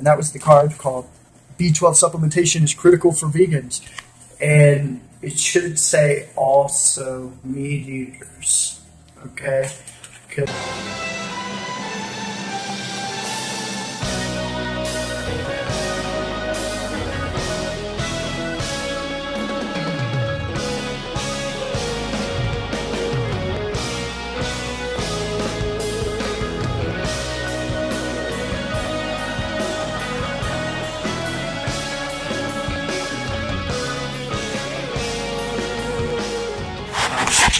and that was the card called B12 supplementation is critical for vegans. And it should say also meat eaters, okay?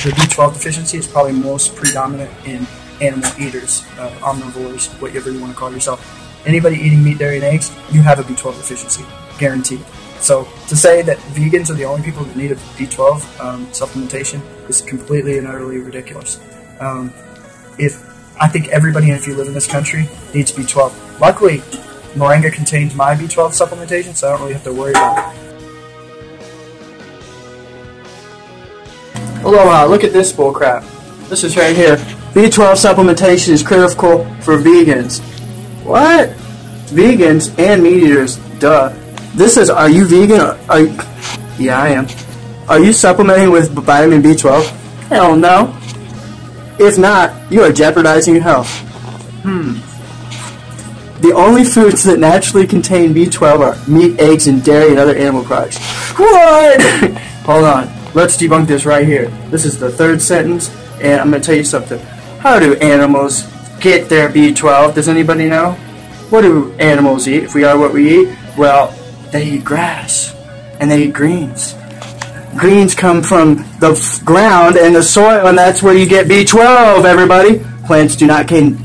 The B12 deficiency is probably most predominant in animal eaters, omnivores, whatever you want to call yourself. Anybody eating meat, dairy, and eggs, you have a B12 deficiency, guaranteed. So to say that vegans are the only people that need a B12 supplementation is completely and utterly ridiculous. I think everybody, if you live in this country, needs B12. Luckily, moringa contains my B12 supplementation, so I don't really have to worry about it. Aloha, look at this bullcrap. This is right here. B12 supplementation is critical for vegans. What? Vegans and meat eaters, duh. This is, are you vegan? Yeah, I am. Are you supplementing with vitamin B12? Hell no. If not, you are jeopardizing your health. The only foods that naturally contain B12 are meat, eggs, and dairy and other animal products. What? Hold on. Let's debunk this right here. This is the third sentence, and I'm going to tell you something. How do animals get their B12? Does anybody know? What do animals eat if we are what we eat? Well, they eat grass, and they eat greens. Greens come from the ground and the soil, and that's where you get B12, everybody. Plants do not contain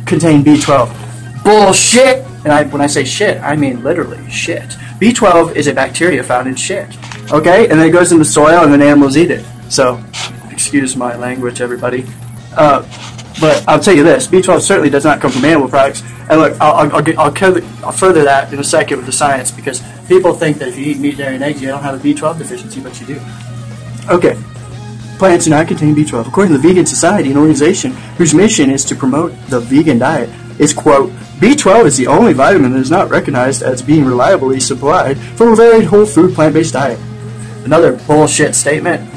B12. Bullshit! And when I say shit, I mean literally shit. B12 is a bacteria found in shit. Okay? And then it goes into soil and then animals eat it. So, excuse my language, everybody. But I'll tell you this, B12 certainly does not come from animal products. And look, I'll further that in a second with the science, because people think that if you eat meat, dairy, and eggs, you don't have a B12 deficiency, but you do. Okay. Plants do not contain B12. According to the Vegan Society, an organization whose mission is to promote the vegan diet, is, quote, B12 is the only vitamin that is not recognized as being reliably supplied from a varied whole food plant-based diet. Another bullshit statement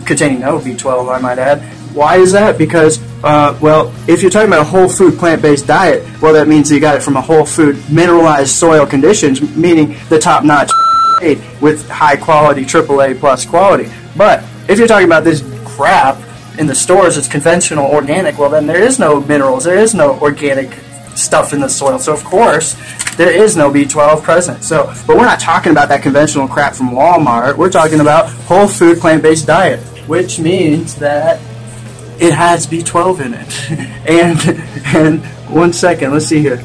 containing no B12, I might add. Why is that? Because, well, if you're talking about a whole food plant-based diet, well, that means you got it from a whole food mineralized soil conditions, meaning the top-notch with high quality, AAA plus quality. But if you're talking about this crap in the stores, it's conventional, organic, well, then there is no minerals, there is no organic stuff in the soil. So, of course, there is no B12 present. So, but we're not talking about that conventional crap from Walmart. We're talking about whole food plant-based diet, which means that it has B12 in it. and 1 second, let's see here.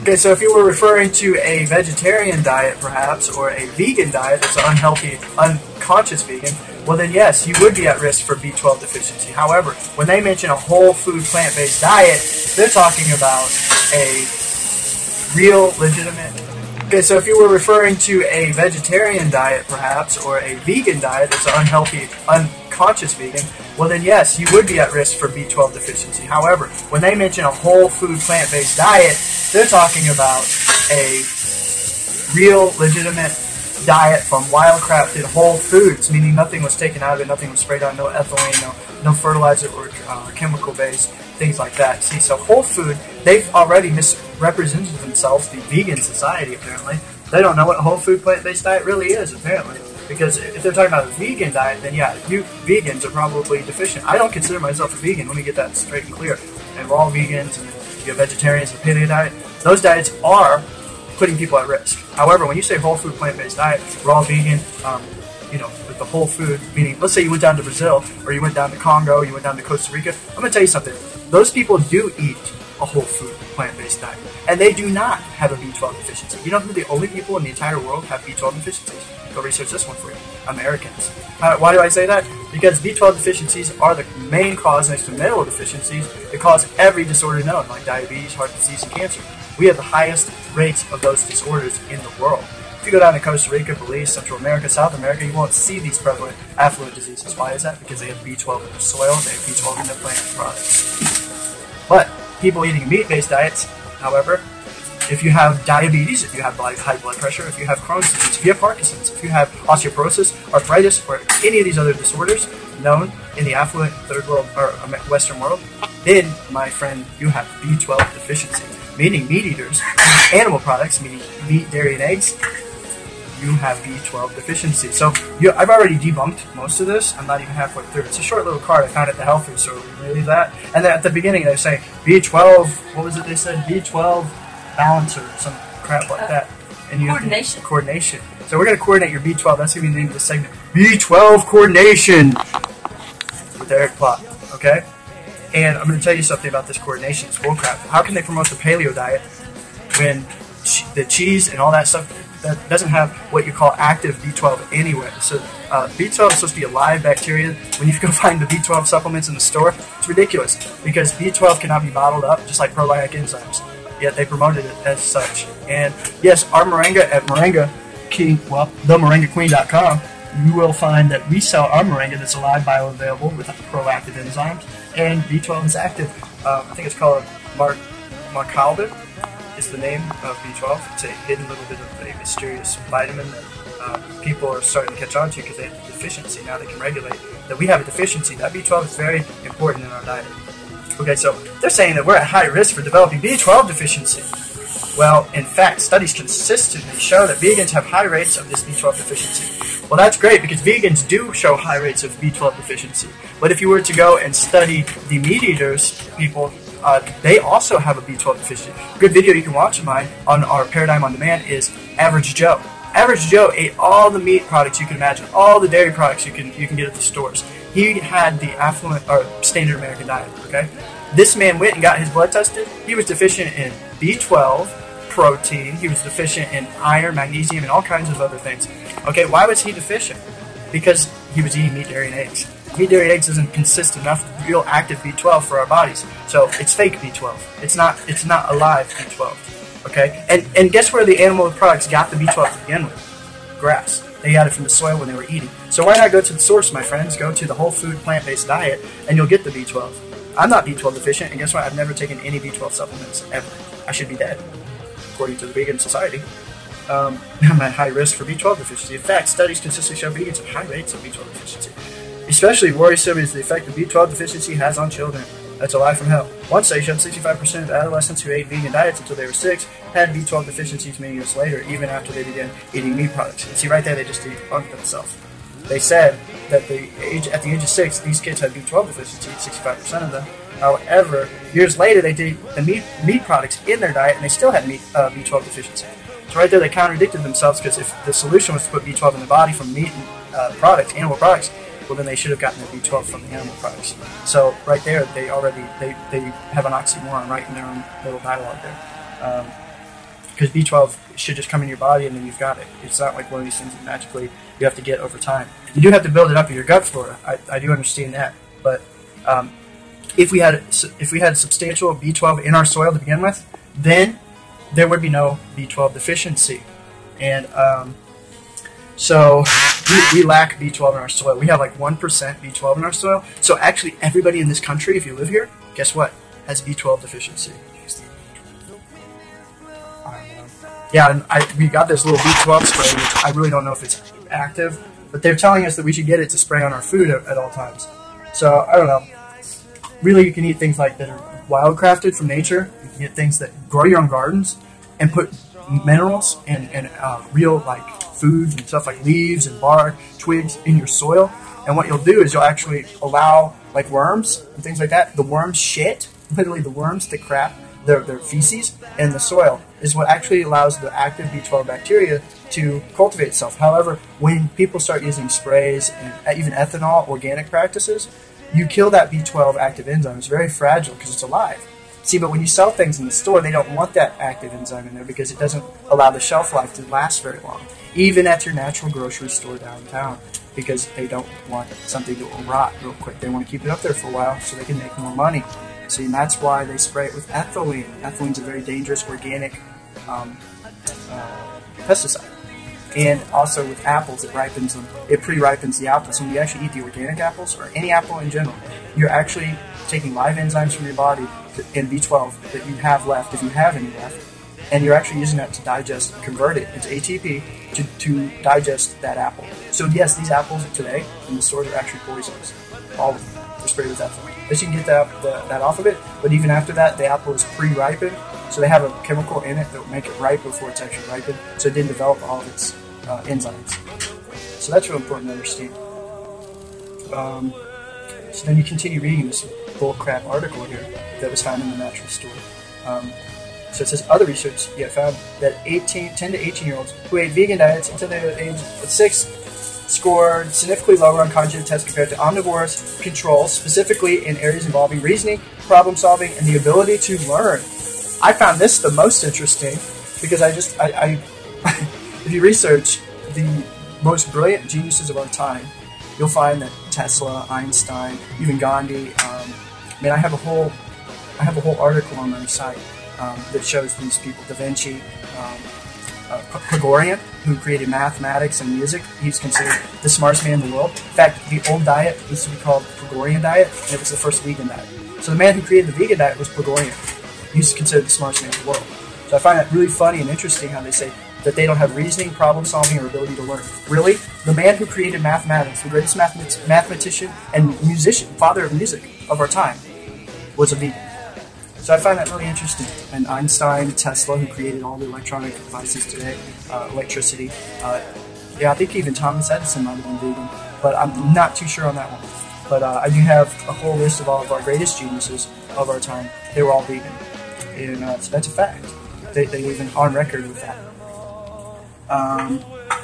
Okay, so if you were referring to a vegetarian diet, perhaps, or a vegan diet that's an unhealthy, unconscious vegan, well then yes, you would be at risk for B12 deficiency. However, when they mention a whole food plant-based diet, they're talking about a real, legitimate... Okay, so if you were referring to a vegetarian diet, perhaps, or a vegan diet that's an unhealthy, unconscious vegan, well then yes, you would be at risk for B12 deficiency. However, when they mention a whole food plant-based diet, they're talking about a real, legitimate diet from wild-crafted whole foods, meaning nothing was taken out of it, nothing was sprayed on, no ethylene, no fertilizer or chemical-based, things like that. See, so whole food, they've already misrepresented themselves, the vegan society apparently. They don't know what a whole food plant-based diet really is, apparently. Because if they're talking about a vegan diet, then yeah, you vegans are probably deficient. I don't consider myself a vegan, let me get that straight and clear. And we're all vegans, and you have vegetarians and paleo diet. Those diets are putting people at risk. However, when you say whole food plant-based diet, raw vegan, you know, with the whole food, meaning, let's say you went down to Brazil, or you went down to Congo, you went down to Costa Rica, I'm going to tell you something. Those people do eat a whole food plant-based diet, and they do not have a B12 deficiency. You know who the only people in the entire world have B12 deficiencies? Go research this one for you. Americans. Why do I say that? Because B12 deficiencies are the main cause next to mineral deficiencies that cause every disorder known, like diabetes, heart disease, and cancer. We have the highest rates of those disorders in the world. If you go down to Costa Rica, Belize, Central America, South America, you won't see these prevalent affluent diseases. Why is that? Because they have B12 in their soil, they have B12 in their plant products. But people eating meat-based diets, however, if you have diabetes, if you have high blood pressure, if you have Crohn's disease, if you have Parkinson's, if you have osteoporosis, arthritis, or any of these other disorders known in the affluent third world or Western world, then, my friend, you have B12 deficiency. Meaning meat eaters, animal products, meaning meat, dairy, and eggs, you have B12 deficiency. So I've already debunked most of this. I'm not even halfway through. It's a short little card I found at the health food store. Really that. And then at the beginning they say B12. What was it they said? B12 balance or some crap like that. And you coordination. Coordination. So we're gonna coordinate your B12. That's gonna be the name of the segment. B12 coordination with Eric Plott. Okay. And I'm gonna tell you something about this coordination. It's bullcrap. How can they promote the paleo diet when the cheese and all that stuff that doesn't have what you call active B12 anyway? So B12 is supposed to be a live bacteria. When you go find the B12 supplements in the store, it's ridiculous because B12 cannot be bottled up, just like probiotic enzymes. Yet they promoted it as such. And yes, our moringa at Moringa King, well, themoringaqueen.com, you will find that we sell our moringa that's alive, bioavailable with proactive enzymes, and B12 is active. I think it's called Marcalbin. Is the name of B12. It's a hidden little bit of a mysterious vitamin that people are starting to catch on to because they have a deficiency. Now they can regulate that we have a deficiency. That B12 is very important in our diet. Okay, so they're saying that we're at high risk for developing B12 deficiency. Well, in fact, studies consistently show that vegans have high rates of this B12 deficiency. Well, that's great because vegans do show high rates of B12 deficiency. But if you were to go and study the meat eaters, people, they also have a B12 deficiency. A good video you can watch of mine on our Paradigm on Demand is Average Joe. Average Joe ate all the meat products you can imagine, all the dairy products you can get at the stores. He had the affluent or standard American diet. Okay, this man went and got his blood tested. He was deficient in B12, protein. He was deficient in iron, magnesium, and all kinds of other things. Okay, why was he deficient? Because he was eating meat, dairy, and eggs. Meat, dairy, and eggs doesn't consist enough real active B12 for our bodies, so it's fake B12. It's not alive B12. Okay, and guess where the animal products got the B12 to begin with? Grass. They got it from the soil when they were eating. So why not go to the source, my friends? Go to the whole food plant-based diet, and you'll get the B12. I'm not B12 deficient, and guess what? I've never taken any B12 supplements ever. I should be dead, according to the Vegan Society. I'm at high risk for B12 deficiency. In fact, studies consistently show vegans have high rates of B12 deficiency. Especially worrisome is the effect that B12 deficiency has on children. That's a lie from hell. One study showed 65% of adolescents who ate vegan diets until they were 6 had B12 deficiencies many years later, even after they began eating meat products. And see, right there, they just debunked themselves. They at the age of 6, these kids had B12 deficiency, 65% of them. However, years later, they did the meat products in their diet, and they still had B12 deficiency. So right there, they contradicted themselves, because if the solution was to put B12 in the body from meat and products, animal products, well, then they should have gotten the B12 from the animal products. So right there, they have an oxymoron right in their own little dialogue there. Because B12 should just come in your body and then you've got it. It's not like one of these things that magically you have to get over time. You do have to build it up in your gut flora. I do understand that. But if we had substantial B12 in our soil to begin with, then there would be no B12 deficiency. And so we lack B12 in our soil. We have like 1% B12 in our soil. So actually everybody in this country, if you live here, guess what? Has B12 deficiency. Yeah, and we got this little B12 spray, which I really don't know if it's active, but they're telling us that we should get it to spray on our food at all times. So, I don't know. Really, you can eat things like that are wildcrafted from nature. You can get things that grow your own gardens and put minerals and real like foods and stuff like leaves and bark, twigs in your soil. And what you'll do is you'll actually allow like worms and things like that. The worms shit, literally the worms that crap, their feces in the soil is what actually allows the active B12 bacteria to cultivate itself. However, when people start using sprays and even ethanol, organic practices, you kill that B12 active enzyme. It's very fragile because it's alive. See, but when you sell things in the store, they don't want that active enzyme in there because it doesn't allow the shelf life to last very long, even at your natural grocery store downtown, because they don't want something to rot real quick. They want to keep it up there for a while so they can make more money. See, and that's why they spray it with ethylene. Ethylene's a very dangerous organic pesticide. And also with apples, it ripens them. It pre-ripens the apples. So when you actually eat the organic apples, or any apple in general, you're actually taking live enzymes from your body and B12 that you have left, if you have any left, and you're actually using that to digest, convert it into ATP to digest that apple. So yes, these apples today in the stores are actually poisonous. All of them. They're sprayed with ethanol. But you can get that off of it, but even after that, the apple is pre-ripened, so they have a chemical in it that will make it ripe before it's actually ripened, so it didn't develop all of its enzymes. So that's really important to understand. So then you continue reading this bullcrap article here that was found in the natural store. So it says other research found that 10 to 18-year-olds who ate vegan diets until they were at the age of 6 scored significantly lower on cognitive tests compared to omnivorous controls, specifically in areas involving reasoning, problem solving, and the ability to learn. I found this the most interesting because if you research the most brilliant geniuses of our time, you'll find that Tesla, Einstein, even Gandhi. I have a whole article on my site that shows these people. Da Vinci, Gregorian, who created mathematics and music. He's considered the smartest man in the world. In fact, the old diet used to be called Gregorian diet, and it was the first vegan diet. So the man who created the vegan diet was Gregorian. He's considered the smartest man in the world. So I find that really funny and interesting how they say that they don't have reasoning, problem solving, or ability to learn. Really? The man who created mathematics, the greatest mathematician and musician, father of music of our time, was a vegan. So I find that really interesting. And Einstein, Tesla, who created all the electronic devices today, electricity. I think even Thomas Edison might have been vegan, but I'm not too sure on that one. But I do have a whole list of all of our greatest geniuses of our time. They were all vegan. And so that's a fact. They even on record with that.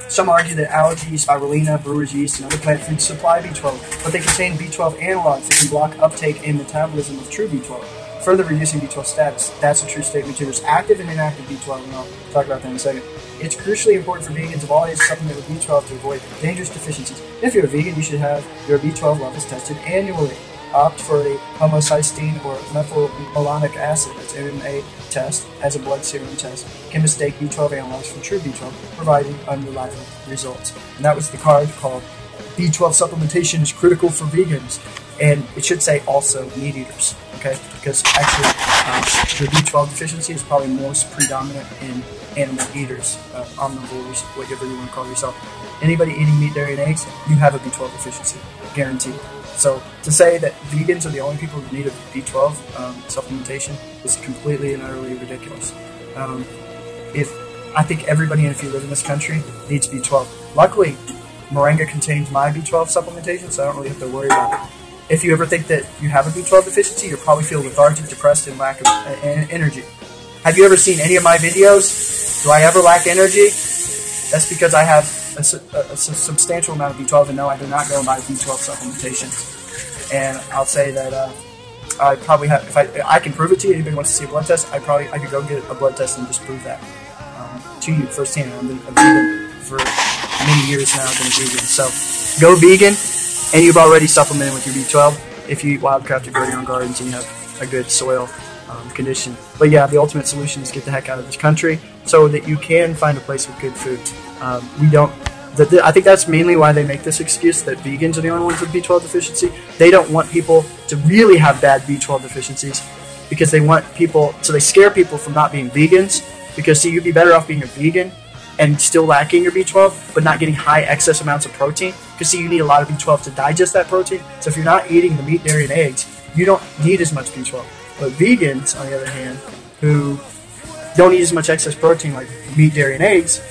Some argue that algae, spirulina, brewer's yeast, and other plant foods supply B12, but they contain B12 analogs that can block uptake and metabolism of true B12, further reducing B12 status. That's a true statement too. There's active and inactive B12, and I'll talk about that in a second. It's crucially important for vegans of all ages to supplement with B12 to avoid dangerous deficiencies. If you're a vegan, you should have your B12 levels tested annually. Opt for a homocysteine or methylmalonic acid, that's MMA test, as a blood serum test. Can mistake B12 analogs for true B12, providing unreliable results. And that was the card called B12 supplementation is critical for vegans. And it should say also meat eaters, okay? Because actually, the B12 deficiency is probably most predominant in animal eaters, omnivores, whatever you want to call yourself. Anybody eating meat, dairy, and eggs, you have a B12 deficiency, guaranteed. So to say that vegans are the only people who need a B12 supplementation is completely and utterly ridiculous. I think everybody, if you live in this country, needs B12. Luckily, moringa contains my B12 supplementation, so I don't really have to worry about it. If you ever think that you have a B12 deficiency, you'll probably feel lethargic, depressed, and lack of energy. Have you ever seen any of my videos? Do I ever lack energy? That's because I have a substantial amount of B12, and no, I do not go and buy B12 supplementation. And I'll say that I probably have, if I can prove it to you, anybody wants to see a blood test, I could go get a blood test and just prove that to you firsthand. I've been a vegan for many years now, I've been a vegan. So go vegan, and you've already supplemented with your B12 if you eat wildcrafted grow your own gardens and you have a good soil condition. But yeah, the ultimate solution is get the heck out of this country so that you can find a place with good food. I think that's mainly why they make this excuse that vegans are the only ones with B12 deficiency. They don't want people to really have bad B12 deficiencies because they want people, so they scare people from not being vegans because, see, you'd be better off being a vegan and still lacking your B12 but not getting high excess amounts of protein because, see, you need a lot of B12 to digest that protein. So if you're not eating the meat, dairy, and eggs, you don't need as much B12. But vegans, on the other hand, who don't eat as much excess protein like meat, dairy, and eggs,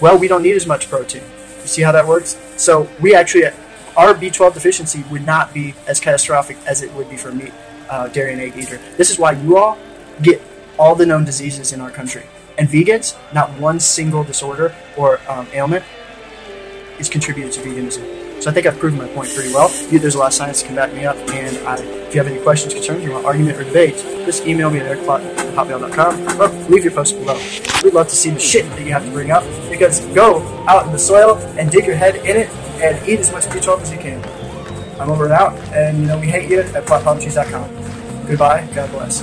well, we don't need as much protein. You see how that works? So we actually, our B12 deficiency would not be as catastrophic as it would be for a meat, dairy, and egg eater. This is why you all get all the known diseases in our country. And vegans, not one single disorder or ailment is contributed to veganism. So I think I've proven my point pretty well. There's a lot of science that can back me up. And if you have any questions, concerns, you want argument, or debate, just email me at eric@hotmail.com or leave your post below. We'd love to see the shit that you have to bring up because go out in the soil and dig your head in it and eat as much B12 as you can. I'm over and out, and we hate you at plotpalmtrees.com. Goodbye. God bless.